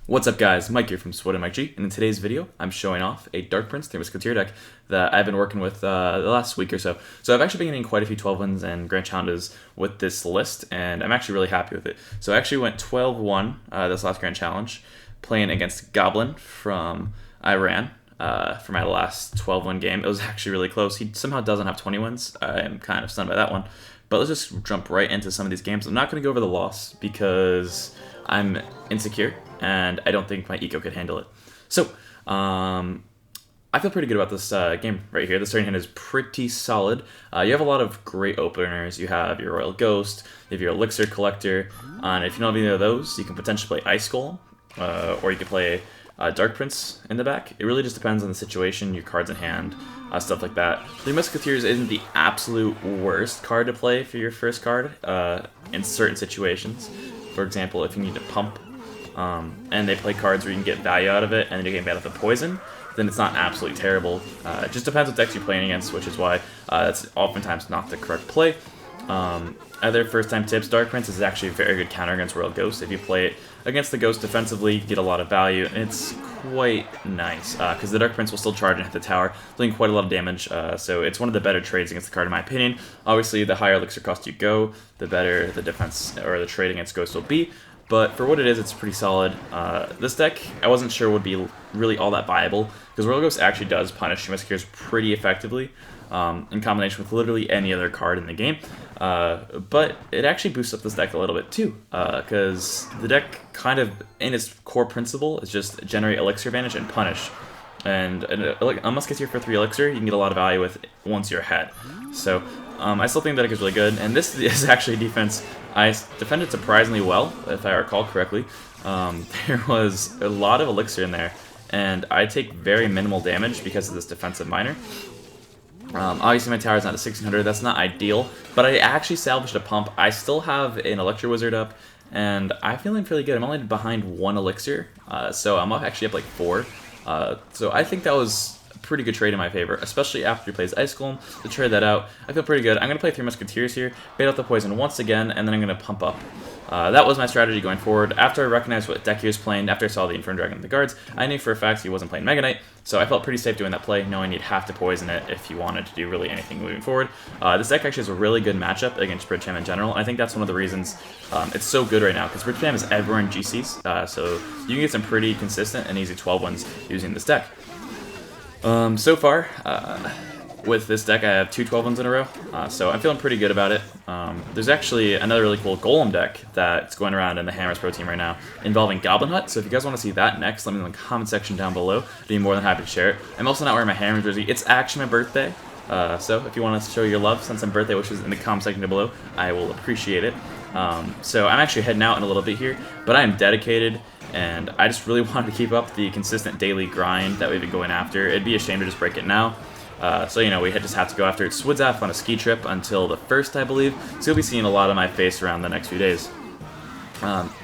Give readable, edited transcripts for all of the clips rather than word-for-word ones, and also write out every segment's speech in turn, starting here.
What's up guys, Mike here from Swood and Mike G, and in today's video I'm showing off a Dark Prince 3 Musketeer deck that I've been working with the last week or so. So I've actually been getting quite a few 12 wins and Grand Challenges with this list, and I'm actually really happy with it. So I actually went 12-1 this last Grand Challenge, playing against Goblin from Iran for my last 12-win game. It was actually really close. He somehow doesn't have 20 wins. I am kind of stunned by that one. But let's just jump right into some of these games. I'm not going to go over the loss because I'm insecure and I don't think my eco could handle it. So, I feel pretty good about this game right here. The starting hand is pretty solid. You have a lot of great openers. You have your Royal Ghost, you have your Elixir Collector, and if you don't have any of those, you can potentially play Ice Golem, or you could play Dark Prince in the back. It really just depends on the situation, your cards in hand, stuff like that. The Musketeers isn't the absolute worst card to play for your first card in certain situations. For example, if you need to pump, and they play cards where you can get value out of it, and then you get bad at the poison, then it's not absolutely terrible. It just depends what decks you're playing against, which is why that's oftentimes not the correct play. Other first-time tips, Dark Prince is actually a very good counter against Royal Ghost. If you play it against the Ghost defensively, you get a lot of value, and it's quite nice, because the Dark Prince will still charge and hit the tower, doing quite a lot of damage, so it's one of the better trades against the card in my opinion. Obviously, the higher elixir cost you go, the better the defense or the trade against Ghost will be, but for what it is, it's pretty solid. This deck, I wasn't sure would be really all that viable, because Royal Ghost actually does punish Musketeers pretty effectively, in combination with literally any other card in the game. But it actually boosts up this deck a little bit too, because the deck kind of, in its core principle, is just generate elixir advantage and punish. And a Musketeer for 3 elixir, you can get a lot of value with once you're ahead. So I still think that deck is really good, and this is actually a defense I defended surprisingly well, if I recall correctly. There was a lot of elixir in there, and I take very minimal damage because of this defensive minor. Obviously my tower is not at 1600, that's not ideal, but I actually salvaged a pump. I still have an Elixir Wizard up, and I'm feeling pretty good. I'm only behind 1 elixir, so I'm actually up like 4. So I think that was a pretty good trade in my favor, especially after he plays Ice Golem. To trade that out, I feel pretty good. I'm going to play 3 Musketeers here, bait out the poison once again, and then I'm going to pump up. That was my strategy going forward. After I recognized what deck he was playing, after I saw the Inferno Dragon and the guards, I knew for a fact he wasn't playing Mega Knight, so I felt pretty safe doing that play, knowing you'd have to poison it if you wanted to do really anything moving forward. This deck actually has a really good matchup against Bridgeham in general, and I think that's one of the reasons it's so good right now, because Bridgeham is everywhere in GCs, so you can get some pretty consistent and easy 12 wins using this deck. So far, with this deck, I have 2 12 wins in a row, so I'm feeling pretty good about it. There's actually another really cool Golem deck that's going around in the Hammers Pro team right now involving Goblin Hut, so if you guys want to see that next, let me know in the comment section down below. I'd be more than happy to share it. I'm also not wearing my Hammers jersey. It's actually my birthday, so if you want to show your love, send some birthday wishes in the comment section down below. I will appreciate it. So I'm actually heading out in a little bit here, but I am dedicated, and I just really wanted to keep up the consistent daily grind that we've been going after. It'd be a shame to just break it now. So, you know, we just have to go after it. Swood's off on a ski trip until the 1st, I believe, so you'll be seeing a lot of my face around the next few days.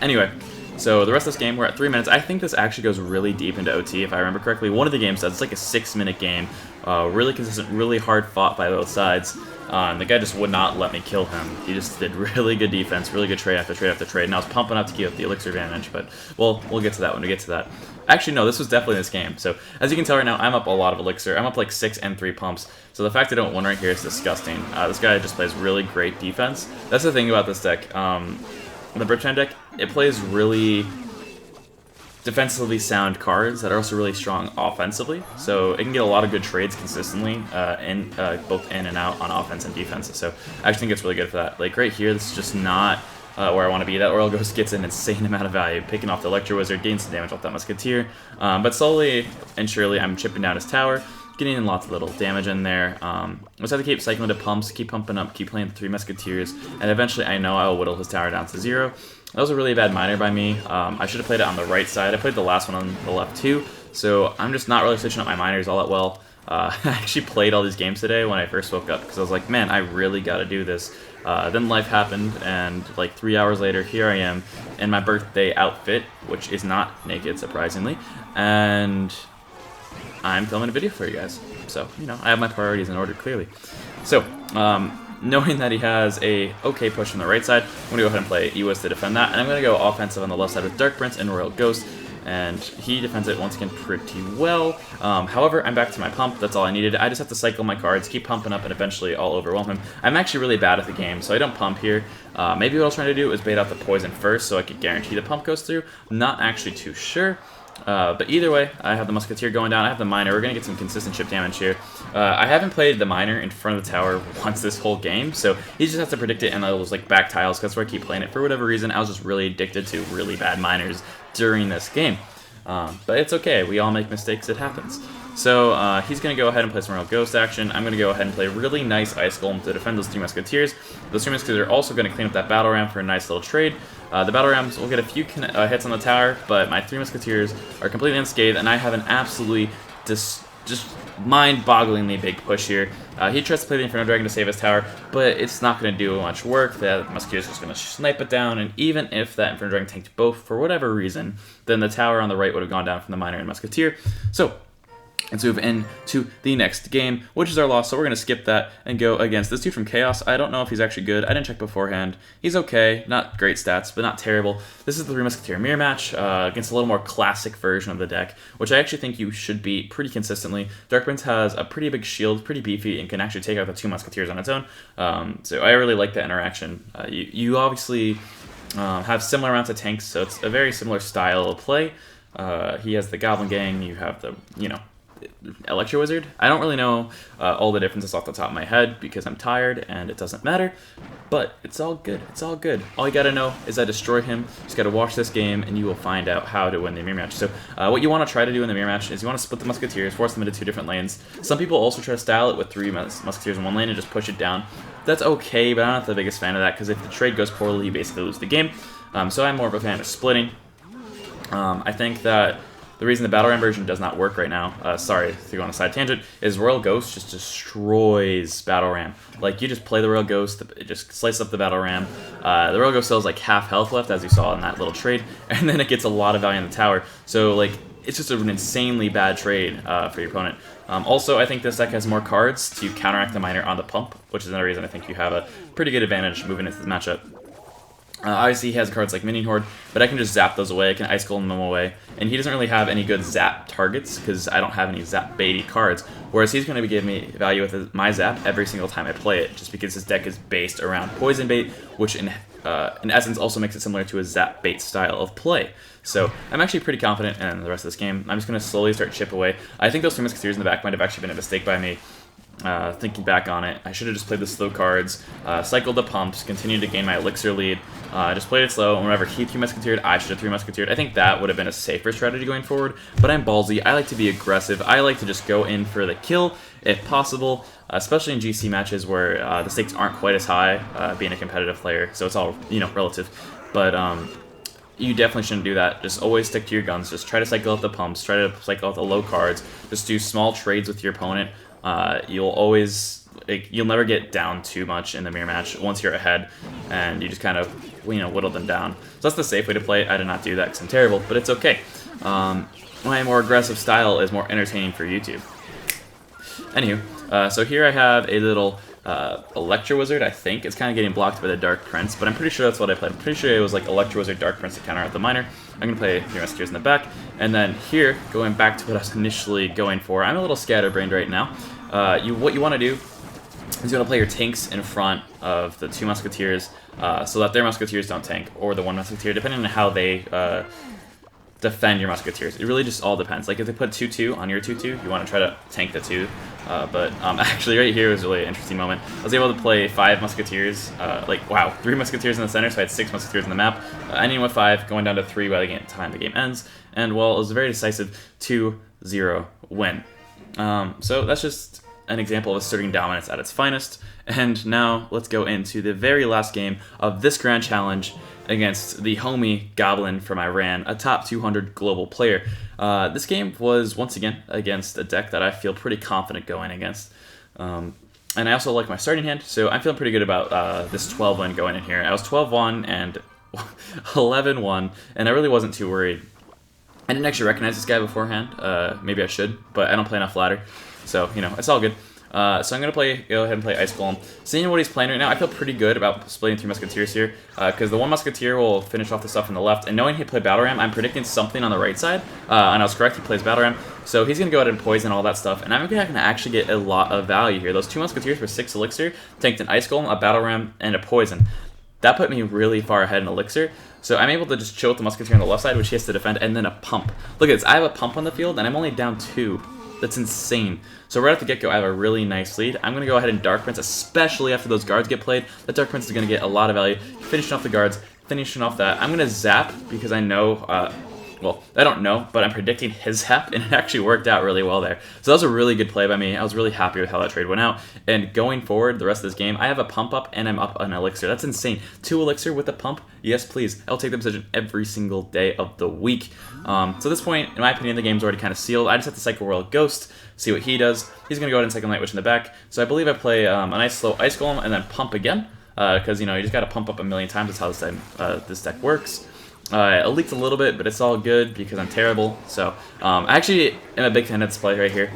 Anyway, so the rest of this game, we're at 3 minutes. I think this actually goes really deep into OT, if I remember correctly. One of the games says it's like a 6-minute game, really consistent, really hard fought by both sides. And the guy just would not let me kill him. He just did really good defense, really good trade after trade after trade, and I was pumping up to keep up the elixir advantage, but we'll get to that when we get to that. Actually, no, this was definitely this game. So, as you can tell right now, I'm up a lot of elixir. I'm up like 6 and 3 pumps, so the fact I don't win right here is disgusting. This guy just plays really great defense. That's the thing about this deck. The Bridgeham deck, it plays really defensively sound cards that are also really strong offensively, so it can get a lot of good trades consistently, both in and out on offense and defense, so I actually think it's really good for that. Like right here, this is just not where I want to be. That Royal Ghost gets an insane amount of value, picking off the Electro Wizard, getting some damage off that Musketeer, but slowly and surely I'm chipping down his tower, getting in lots of little damage in there. Just have to keep cycling to pumps, keep pumping up, keep playing the 3 Musketeers, and eventually I know I will whittle his tower down to 0. That was a really bad minor by me. I should have played it on the right side. I played the last one on the left too, so I'm just not really switching up my minors all that well. I actually played all these games today when I first woke up, because I was like, man, I really got to do this. Then life happened, and like 3 hours later, here I am in my birthday outfit, which is not naked, surprisingly, and I'm filming a video for you guys. So, you know, I have my priorities in order, clearly. So, knowing that he has a okay push on the right side, I'm going to go ahead and play EOS to defend that, and I'm going to go offensive on the left side with Dark Prince and Royal Ghost. and he defends it once again pretty well. However, I'm back to my pump. That's all I needed. I just have to cycle my cards, keep pumping up, and eventually I'll overwhelm him. I'm actually really bad at the game, so I don't pump here. Maybe what I was trying to do is bait out the poison first so I could guarantee the pump goes through. I'm not actually too sure. But either way, I have the Musketeer going down. I have the Miner. We're going to get some consistent chip damage here. I haven't played the Miner in front of the tower once this whole game, so he just has to predict it, and I was like back tiles, because that's where I keep playing it. For whatever reason, I was just really addicted to really bad Miners during this game. But it's okay. We all make mistakes. It happens. So he's going to go ahead and play some Royal Ghost action. I'm going to go ahead and play a really nice Ice Golem to defend those 3 Musketeers. Those 3 Musketeers are also going to clean up that Battle Ram for a nice little trade. The Battle Rams will get a few hits on the tower, but my 3 Musketeers are completely unscathed, and I have an absolutely just mind-bogglingly big push here. He tries to play the Inferno Dragon to save his tower, but it's not going to do much work. The Musketeer is just going to snipe it down, and even if that Inferno Dragon tanked both for whatever reason, then the tower on the right would have gone down from the Miner and Musketeer. So let's move into the next game, which is our loss, so we're going to skip that and go against this dude from Chaos. I don't know if he's actually good. I didn't check beforehand. He's okay. Not great stats, but not terrible. This is the 3 Musketeer mirror match against a little more classic version of the deck, which I actually think you should beat pretty consistently. Dark Prince has a pretty big shield, pretty beefy, and can actually take out the 2 Musketeers on its own. So I really like that interaction. You obviously have similar amounts of tanks, so it's a very similar style of play. He has the Goblin Gang. You have the, Electro Wizard. I don't really know all the differences off the top of my head because I'm tired and it doesn't matter, but it's all good. It's all good. All you gotta know is I destroy him. You just gotta watch this game and you will find out how to win the mirror match. So what you want to try to do in the mirror match is you want to split the Musketeers, force them into 2 different lanes. Some people also try to style it with 3 Musketeers in 1 lane and just push it down. That's okay, but I'm not the biggest fan of that because if the trade goes poorly, you basically lose the game. So I'm more of a fan of splitting. I think that the reason the Battle Ram version does not work right now, sorry to go on a side tangent, is Royal Ghost just destroys Battle Ram. Like, you just play the Royal Ghost, it just slices up the Battle Ram. The Royal Ghost still has like half health left, as you saw in that little trade, and then it gets a lot of value in the tower. So, like, it's just an insanely bad trade for your opponent. Also, I think this deck has more cards to counteract the Miner on the pump, which is another reason I think you have a pretty good advantage moving into the matchup. Obviously, he has cards like Minion Horde, but I can just zap those away. I can Ice Golem them away. And he doesn't really have any good zap targets because I don't have any zap baity cards. Whereas he's going to be giving me value with my zap every single time I play it, just because his deck is based around Poison Bait, which in essence also makes it similar to a zap bait style of play. So I'm actually pretty confident in the rest of this game. I'm just going to slowly start chip away. I think those 3 Musketeers in the back might have actually been a mistake by me. Thinking back on it, I should have just played the slow cards, cycled the pumps, continued to gain my elixir lead, just played it slow, and whenever he 3 Musketeered, I should have 3 Musketeered. I think that would have been a safer strategy going forward, but I'm ballsy. I like to be aggressive. I like to just go in for the kill, if possible, especially in GC matches where the stakes aren't quite as high, being a competitive player, so it's all, relative. But, you definitely shouldn't do that. Just always stick to your guns. Just try to cycle out the pumps, try to cycle out the low cards, just do small trades with your opponent. You'll never get down too much in the mirror match once you're ahead, and you just kind of, whittle them down. So that's the safe way to play it. I did not do that because I'm terrible, but it's okay. My more aggressive style is more entertaining for YouTube. Anywho, so here I have a little Electro Wizard, I think. It's kind of getting blocked by the Dark Prince, but I'm pretty sure that's what I played. I'm pretty sure it was like Electro Wizard, Dark Prince to counter out the Miner. I'm going to play 3 Musketeers in the back, and then here, going back to what I was initially going for, I'm a little scatterbrained right now. What you want to do is you want to play your tanks in front of the 2 Musketeers so that their Musketeers don't tank, or the 1 Musketeer, depending on how they defend your Musketeers. It really just all depends. Like, if they put 2-2 on your 2-2, you want to try to tank the 2. But actually, right here was really an interesting moment. I was able to play 5 Musketeers, 3 Musketeers in the center, so I had 6 Musketeers in the map. Ending with 5, going down to 3 by the time the game ends. And, well, it was a very decisive 2-0 win. So that's just an example of asserting dominance at its finest. And now let's go into the very last game of this Grand Challenge against the homie Goblin from Iran, a top 200 global player. This game was, once again, against a deck that I feel pretty confident going against. And I also like my starting hand, so I'm feeling pretty good about this 12 win going in here. I was 12-1 and 11-1, and I really wasn't too worried. I didn't actually recognize this guy beforehand. Maybe I should, but I don't play enough ladder. So, it's all good. So I'm going to go ahead and play Ice Golem. Seeing what he's playing right now, I feel pretty good about splitting 3 Musketeers here, because the one Musketeer will finish off the stuff on the left, and knowing he played Battle Ram, I'm predicting something on the right side, and I was correct, he plays Battle Ram, so he's going to go ahead and poison all that stuff, and I'm going to actually get a lot of value here. Those 2 Musketeers for 6 Elixir, tanked an Ice Golem, a Battle Ram, and a Poison. That put me really far ahead in Elixir, so I'm able to just chill with the Musketeer on the left side, which he has to defend, and then a pump. Look at this, I have a pump on the field, and I'm only down 2. That's insane. So right at the get-go, I have a really nice lead. I'm going to go ahead and Dark Prince, especially after those guards get played. That Dark Prince is going to get a lot of value. Finishing off the guards, finishing off that. I'm going to zap because I know, well, I don't know, but I'm predicting his zap, and it actually worked out really well there. So that was a really good play by me. I was really happy with how that trade went out. And going forward, the rest of this game, I have a pump up, and I'm up on Elixir. That's insane. 2 Elixir with a pump? Yes, please. I'll take the position every single day of the week. So at this point, in my opinion, the game's already kind of sealed. I just have to cycle Royal Ghost, see what he does. He's going to go ahead and cycle Night Witch in the back. So I believe I play a nice slow Ice Golem and then pump again. Because, you know, you just got to pump up a million times. That's how this deck works. It leaked a little bit, but it's all good because I'm terrible. So I actually am a big fan of this play right here.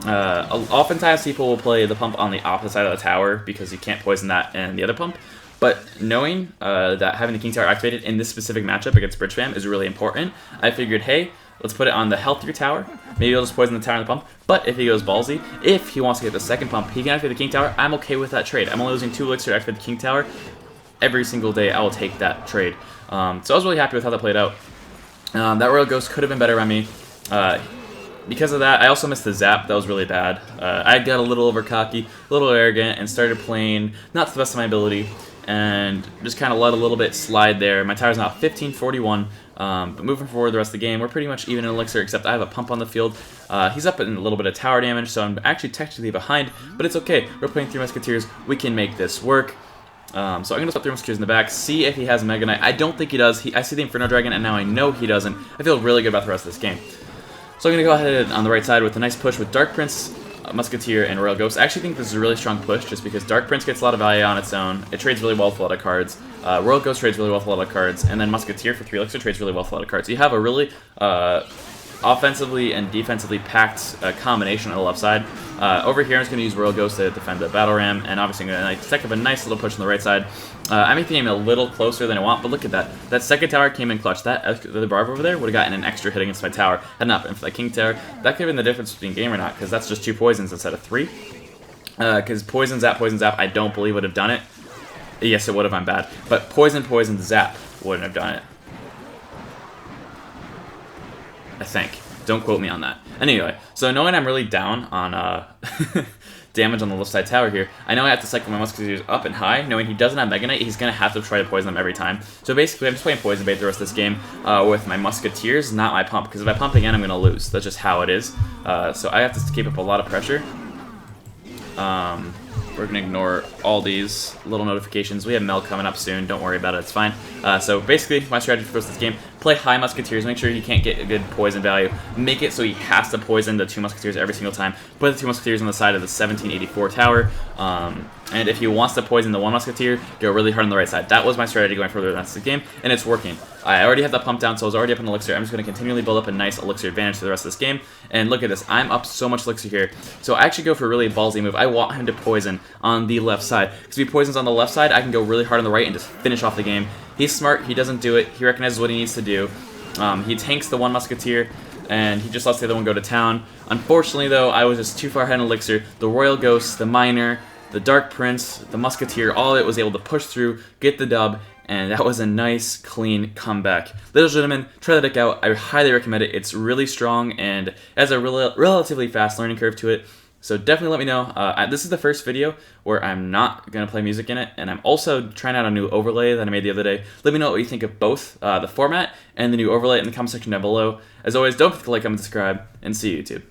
Oftentimes people will play the pump on the opposite side of the tower because you can't poison that and the other pump. But knowing that having the King Tower activated in this specific matchup against Bridge Spam is really important, I figured, hey, let's put it on the healthier tower. Maybe he'll just poison the tower and the pump. But if he goes ballsy, if he wants to get the second pump, he can activate the King Tower. I'm okay with that trade. I'm only losing 2 Elixir to activate the King Tower. Every single day, I will take that trade. So I was really happy with how that played out. That Royal Ghost could have been better on me. Because of that, I also missed the zap. That was really bad. I got a little over cocky, a little arrogant, and started playing not to the best of my ability, and just kind of let a little bit slide there. My tower's now 1541, but moving forward the rest of the game, we're pretty much even in Elixir, except I have a pump on the field. He's up in a little bit of tower damage, so I'm actually technically behind, but it's okay. We're playing 3 Musketeers. We can make this work. So I'm going to put 3 Musketeers in the back, see if he has Mega Knight. I don't think he does. I see the Inferno Dragon, and now I know he doesn't. I feel really good about the rest of this game. So I'm going to go ahead on the right side with a nice push with Dark Prince, Musketeer, and Royal Ghost. I actually think this is a really strong push just because Dark Prince gets a lot of value on its own. It trades really well with a lot of cards. Royal Ghost trades really well with a lot of cards. And then Musketeer for 3 Elixir trades really well with a lot of cards. So you have a really offensively and defensively packed combination on the left side. Over here, I'm just going to use Royal Ghost to defend the Battle Ram, and obviously I'm going to take up a nice little push on the right side. I make the game a little closer than I want, but look at that. That second tower came in clutch. The Barber over there would have gotten an extra hit against my tower. Had not been for that King Tower. That could have been the difference between game or not, because that's just 2 poisons instead of 3. Because poison, zap, I don't believe would have done it. Yes, it would have, I'm bad. But poison, zap wouldn't have done it. I think. Don't quote me on that. Anyway, so knowing I'm really down on damage on the left side tower here, I know I have to cycle my Musketeers up and high. Knowing he doesn't have Mega Knight, he's going to have to try to poison them every time. So basically, I'm just playing Poison Bait the rest of this game with my Musketeers, not my pump. Because if I pump again, I'm going to lose. That's just how it is. So I have to keep up a lot of pressure. We're going to ignore all these little notifications. We have Mel coming up soon. Don't worry about it. It's fine. So basically, my strategy for the rest of this game, play high Musketeers. Make sure he can't get a good poison value. Make it so he has to poison the 2 Musketeers every single time. Put the 2 Musketeers on the side of the 1784 tower. And if he wants to poison the 1 Musketeer, go really hard on the right side. That was my strategy going further the rest of the game, and it's working. I already have that pump down, so I was already up in Elixir. I'm just going to continually build up a nice Elixir advantage for the rest of this game. And look at this. I'm up so much Elixir here. So I actually go for a really ballsy move. I want him to poison on the left side. Because if he poisons on the left side, I can go really hard on the right and just finish off the game. He's smart. He doesn't do it. He recognizes what he needs to do. He tanks the 1 Musketeer, and he just lets the other one go to town. Unfortunately, though, I was just too far ahead in Elixir. The Royal Ghost, the Miner, the Dark Prince, the Musketeer, all of it was able to push through, get the dub, and that was a nice, clean comeback. Ladies and gentlemen, try the deck out. I highly recommend it. It's really strong and has a relatively fast learning curve to it. So definitely let me know. This is the first video where I'm not going to play music in it, and I'm also trying out a new overlay that I made the other day. Let me know what you think of both the format and the new overlay in the comment section down below. As always, don't forget to like, comment, subscribe, and see you, YouTube.